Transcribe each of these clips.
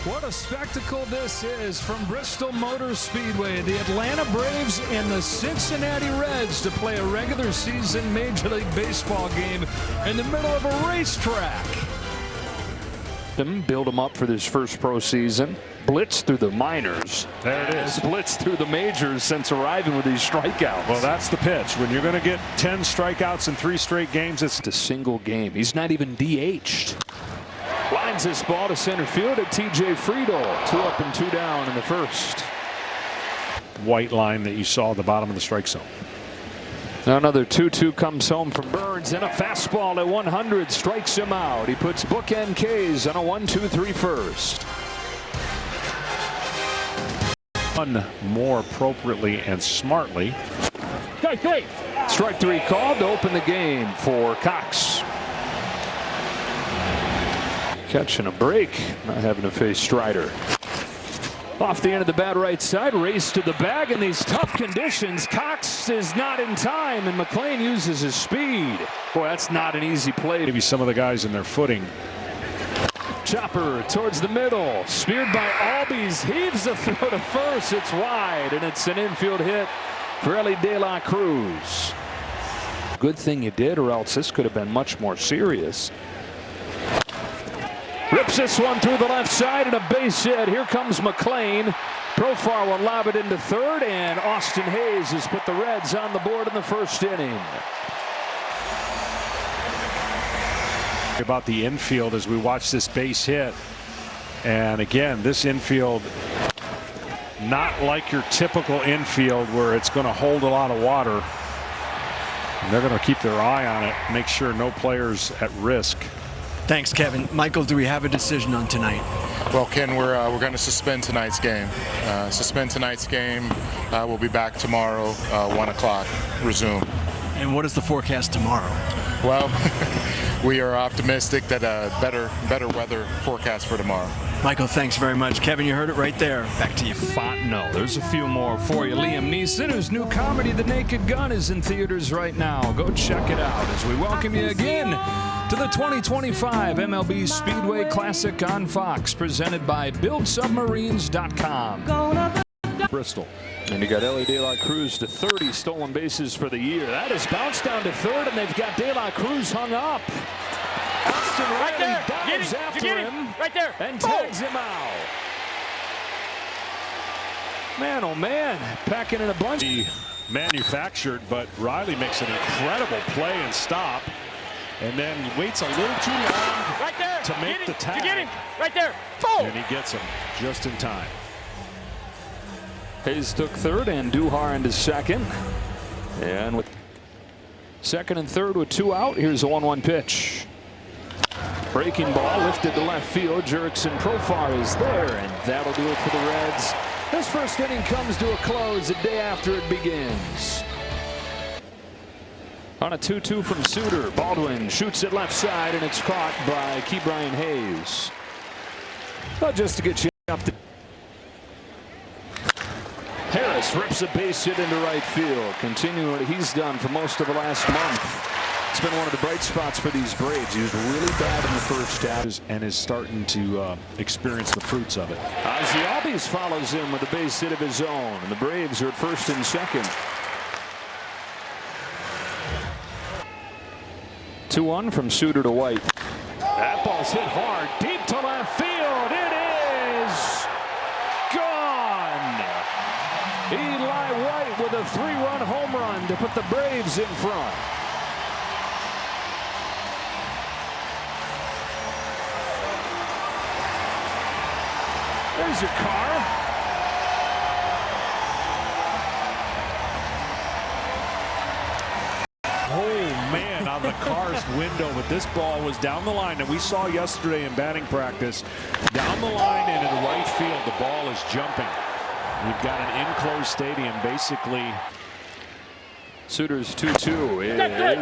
What a spectacle this is from Bristol Motor Speedway. The Atlanta Braves and the Cincinnati Reds to play a regular season Major League Baseball game in the middle of a racetrack. Build him up for this first pro season. Blitz through the minors. There it is. Blitz through the majors since arriving with these strikeouts. Well, that's the pitch. When you're going to get 10 strikeouts in 3 straight games, it's a single game. He's not even DH'd. Lines this ball to center field at TJ Friedel. 2 up and 2 down in the first. White line that you saw at the bottom of the strike zone. Now another 2-2 comes home from Burns, and a fastball at 100 strikes him out. He puts bookend K's on a 1-2-3 first. One more appropriately and smartly. Strike 3 called to open the game for Cox. Catching a break, not having to face Strider. Off the end of the bat right side, race to the bag in these tough conditions. Cox is not in time, and McLean uses his speed. Boy, that's not an easy play. Maybe some of the guys in their footing. Chopper towards the middle, speared by Albies, heaves the throw to first. It's wide, and it's an infield hit for Ellie De La Cruz. Good thing you did, or else this could have been much more serious. Rips this one through the left side and a base hit. Here comes McLean. Profar will lob it into third, and Austin Hayes has put the Reds on the board in the first inning. About the infield as we watch this base hit, and again, this infield not like your typical infield where it's going to hold a lot of water. And they're going to keep their eye on it, make sure no players at risk. Thanks, Kevin. Michael, do we have a decision on tonight? Well, Ken, we're going to suspend tonight's game. We'll be back tomorrow, 1 o'clock, resume. And what is the forecast tomorrow? Well, we are optimistic that a better weather forecast for tomorrow. Michael, thanks very much. Kevin, you heard it right there. Back to you. Fontenot. There's a few more for you. Liam Neeson, whose new comedy, The Naked Gun, is in theaters right now. Go check it out as we welcome you again to the 2025 MLB Speedway Classic on Fox, presented by BuildSubmarines.com. Bristol. And you got Ellie De La Cruz to 30 stolen bases for the year. That is bounced down to third, and they've got De La Cruz hung up. Austin Riley dives after him right there and tags him out. Man, oh man, packing in a bunch. Manufactured, but Riley makes an incredible play and stop, and then waits a little too long to make the tag. Get him right there. Boom. And he gets him just in time. Hayes took third, and Duhar into second. And with second and third with 2 out, here's a 1-1 pitch. Breaking ball lifted to left field. Jurickson Profar is there, and that'll do it for the Reds. This first inning comes to a close a day after it begins. On a 2-2 from Suter, Baldwin shoots it left side, and it's caught by Ke'Bryan Hayes. Well, just to get you up to Harris rips a base hit into right field, continuing what he's done for most of the last month. It's been one of the bright spots for these Braves. He was really bad in the first half and is starting to experience the fruits of it. Ozzie Albies follows him with a base hit of his own, and the Braves are at first and second. 2-1 from Suter to White. That ball's hit hard, deep to left field. It is gone. Eli White with a 3-run home run to put the Braves in front. There's your car. Oh man, on the car's window, but this ball was down the line that we saw yesterday in batting practice. Down the line and in right field, the ball is jumping. You've got an enclosed stadium, basically. Suter's 2-2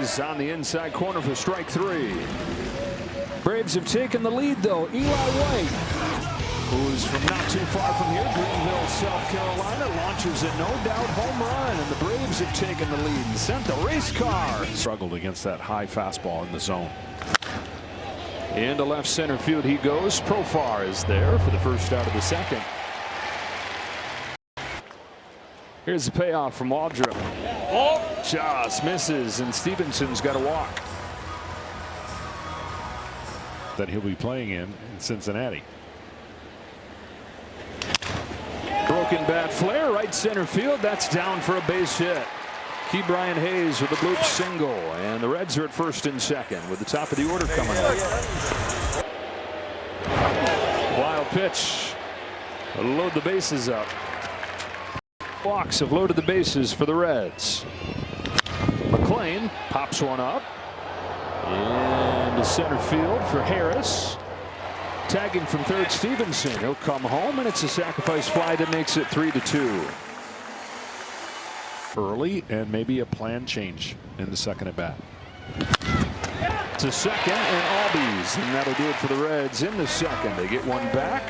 is on the inside corner for strike 3. Braves have taken the lead, though. Eli White, who's from not too far from here, Greenville, South Carolina, launches a no-doubt home run, and the Braves have taken the lead and sent the race car. Struggled against that high fastball in the zone. Into left center field he goes. Profar is there for the first out of the second. Here's the payoff from Waldrop. Oh, just misses, and Stevenson's got to walk. That he'll be playing in Cincinnati. Broken bat flare, right center field. That's down for a base hit. Key Brian Hayes with a bloop single, and the Reds are at first and second with the top of the order coming up. Wild pitch. Load the bases up. Walks have loaded the bases for the Reds. McLean pops one up. And to center field for Harris. Tagging from third, Stevenson. He'll come home, and it's a sacrifice fly that makes it 3-2. Early, and maybe a plan change in the second at bat. To second, and Albies, and that'll do it for the Reds in the second. They get one back.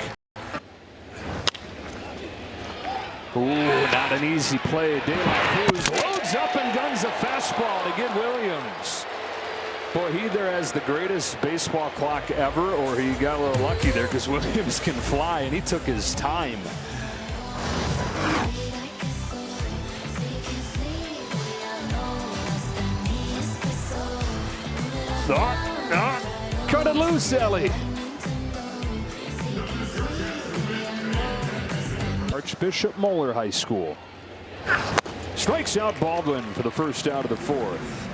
Ooh, not an easy play. De La Cruz loads up and guns a fastball to get Williams. Boy, he either has the greatest baseball clock ever, or he got a little lucky there, because Williams can fly, and he took his time. Cut it loose, Ellie. Archbishop Moeller High School. Strikes out Baldwin for the first out of the fourth.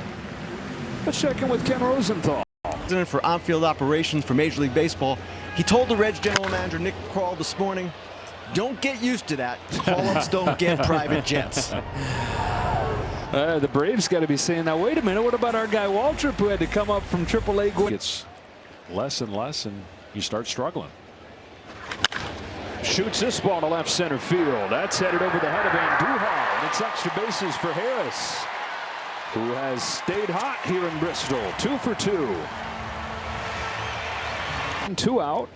Let's check in with Ken Rosenthal. President for on-field operations for Major League Baseball. He told the Reds general manager Nick Krall this morning, don't get used to that. Call-ups don't get private jets. The Braves got to be saying, now wait a minute, what about our guy Waldrop, who had to come up from AAA? It's less and less, and you start struggling. Shoots this ball to left center field. That's headed over the head of Andujar. And it's extra bases for Harris, who has stayed hot here in Bristol. 2 for 2. 2 out.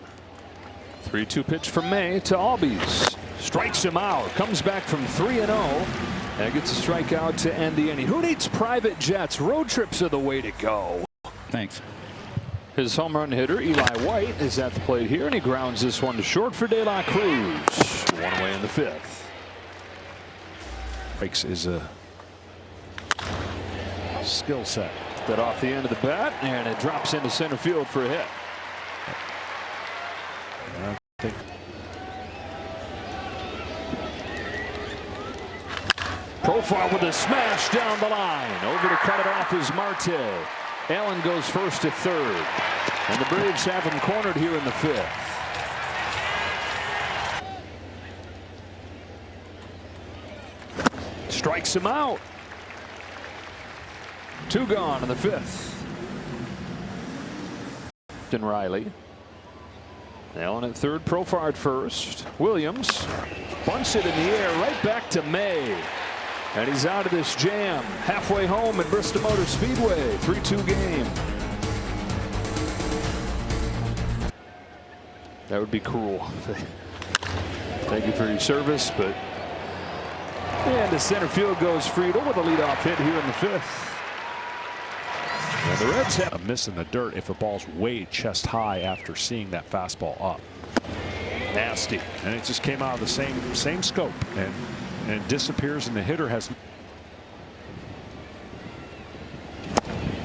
3-2 pitch from May to Albies. Strikes him out. Comes back from 3-0. And gets a strikeout to end the inning. Who needs private jets? Road trips are the way to go. Thanks. His home run hitter, Eli White, is at the plate here, and he grounds this one to short for De La Cruz. One away in the fifth. Breaks is a skill set. That off the end of the bat, and it drops into center field for a hit. I think Profile with a smash down the line. Over to cut it off is Marte. Allen goes first to third. And the Braves have him cornered here in the fifth. Strikes him out. 2 gone in the fifth. And Riley. Allen at third, Profar at first. Williams bunts it in the air right back to May. And he's out of this jam. Halfway home at Bristol Motor Speedway. 3-2 game. That would be cruel. Thank you for your service, but and the center field goes Friedel with a leadoff hit here in the fifth. And the Reds have a miss in the dirt if the ball's way chest high after seeing that fastball up. Nasty. And it just came out of the same scope and disappears, and the hitter has.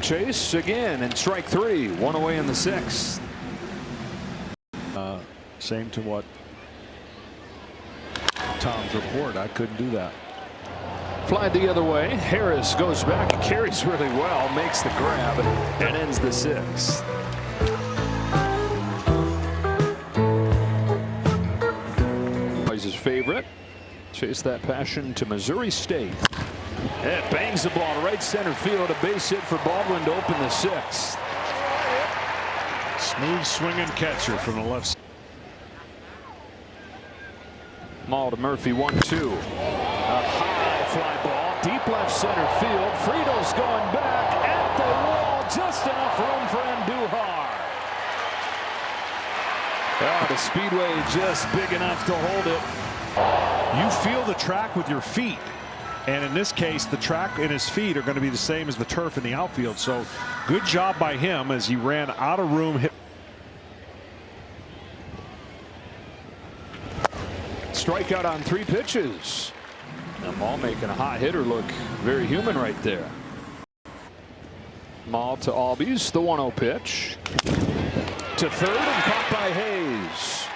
Chase again, and strike 3. 1 away in the sixth. Same to what Tom's report. I couldn't do that. Fly the other way. Harris goes back and carries really well, makes the grab, and ends the sixth. He's his favorite. Chase that passion to Missouri State. It bangs the ball to right center field. A base hit for Baldwin to open the sixth. Smooth swinging catcher from the left. Maul to Murphy, 1-2. A high fly ball, deep left center field. Friedel's going back at the wall. Just enough room for Andujar. Oh, the Speedway just big enough to hold it. You feel the track with your feet, and in this case the track and his feet are going to be the same as the turf in the outfield, so good job by him as he ran out of room. strikeout on 3 pitches. And Maul making a hot hitter look very human right there. Maul to Albies, the 1-0 pitch. To third and caught by Hayes.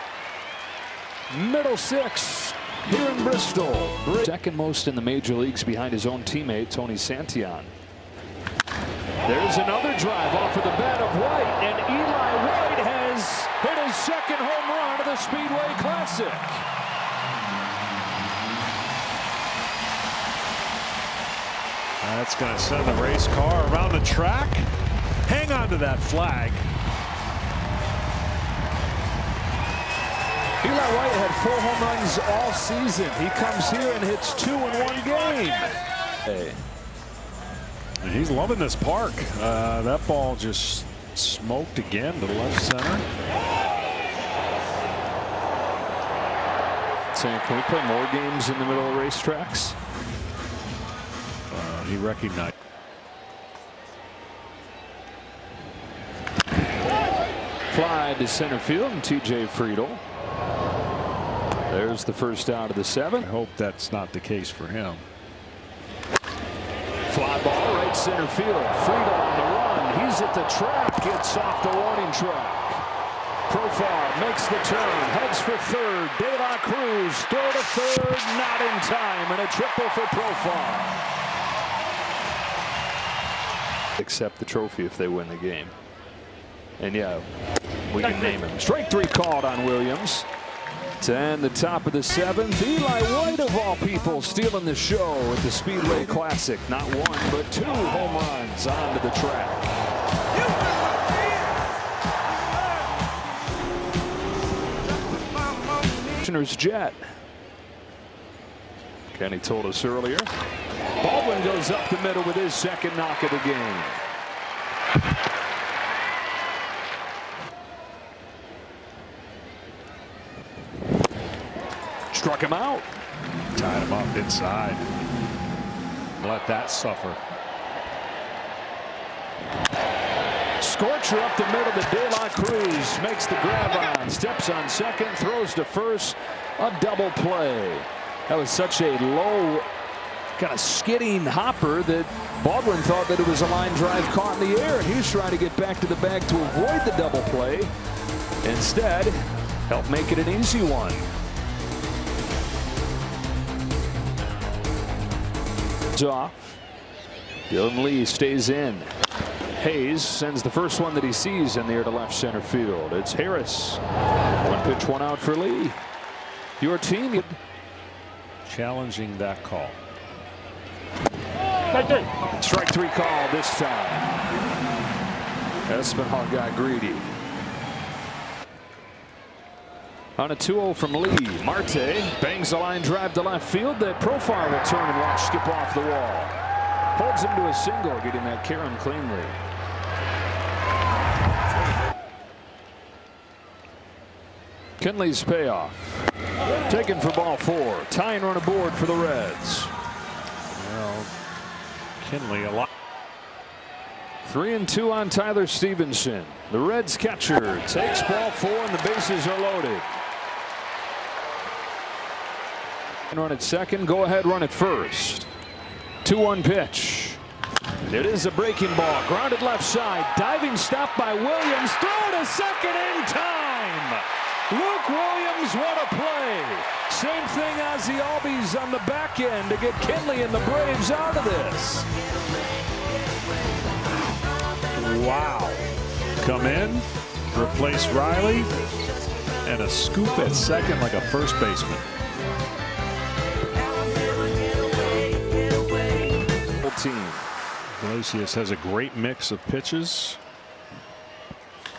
Middle 6 here in Bristol. Second most in the major leagues behind his own teammate, Tony Santillan. There's another drive off of the bat of White, and Eli White has hit his second home run of the Speedway Classic. That's going to send the race car around the track. Hang on to that flag. Eli White had 4 home runs all season. He comes here and hits 2 in 1 game. Hey. And he's loving this park. That ball just smoked again to left center. Saying, can we play more games in the middle of racetracks? He recognized. Fly to center field and TJ Friedel. There's the first out of the 7th. I hope that's not the case for him. Fly ball right center field. Friedel on the run. He's at the track. Gets off the warning track. Profar makes the turn. Heads for third. De La Cruz throw to third. Not in time. And a triple for Profar. Accept the trophy if they win the game. And yeah, we can name him. Strike 3 called on Williams. To end the top of the 7th, Eli White of all people stealing the show at the Speedway Classic. Not 1, but 2 home runs onto the track. Commissioner's jet. Kenny told us earlier. Baldwin goes up the middle with his second knock of the game. Struck him out. Tied him up inside. Let that suffer. Scorcher up the middle to De La Cruz. Makes the grab on. Steps on second. Throws to first. A double play. That was such a low, kind of skidding hopper that Baldwin thought that it was a line drive caught in the air, and he was trying to get back to the bag to avoid the double play. Instead, helped make it an easy one. Off. Dylan Lee stays in. Hayes sends the first one that he sees in the air to left center field. It's Harris. 1 pitch, 1 out for Lee. Your team challenging that call. Strike 3 call this time. Espinal got greedy. On a 2-0 from Lee, Marte bangs a line drive to left field that Profar will turn and watch skip off the wall. Holds him to a single, getting that carom cleanly. Kinley's payoff. Taken for ball 4. Tying run aboard for the Reds. Well, Kinley a lot. 3-2 on Tyler Stevenson. The Reds catcher takes ball 4 and the bases are loaded. Run at second, go ahead, run at first. 2-1 pitch. It is a breaking ball, grounded left side, diving stop by Williams, throw to second in time. Luke Williams, what a play. Same thing as the Albies on the back end to get Kinley and the Braves out of this. Wow. Come in, replace Riley, and a scoop at second like a first baseman. Team. Iglesias has a great mix of pitches.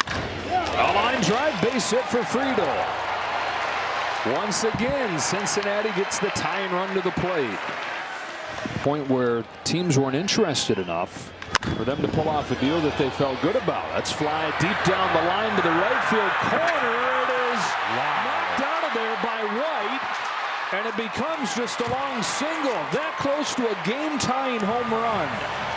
A line drive, base hit for Friedel. Once again, Cincinnati gets the tying run to the plate. Point where teams weren't interested enough for them to pull off a deal that they felt good about. Let's fly deep down the line to the right field corner. It is knocked out of there by White. And it becomes just a long single. That close to a game-tying home run.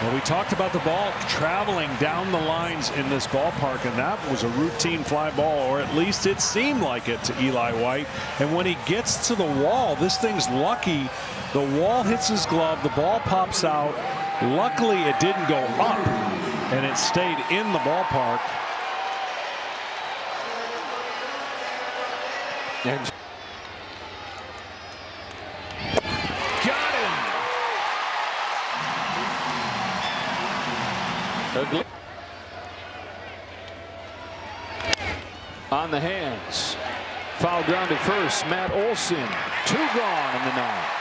Well, we talked about the ball traveling down the lines in this ballpark, and that was a routine fly ball, or at least it seemed like it to Eli White. And when he gets to the wall, this thing's lucky. The wall hits his glove, the ball pops out. Luckily, it didn't go up, and it stayed in the ballpark. And got him. On the hands. Foul ground at first. Matt Olson. 2 gone in the 9th.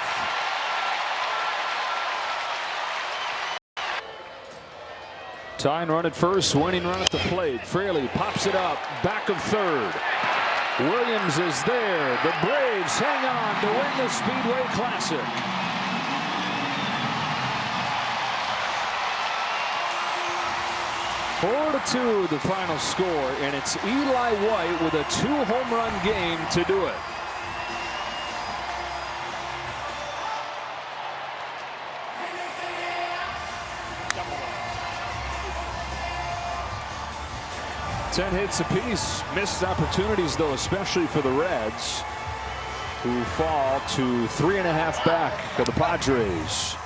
Tying run at first, winning run at the plate. Fraley pops it up, back of third. Williams is there. The Braves hang on to win the Speedway Classic. Four to 2 the final score, and it's Eli White with a 2-home run game to do it. Ten hits apiece. Missed opportunities, though, especially for the Reds, who fall to 3.5 back of the Padres.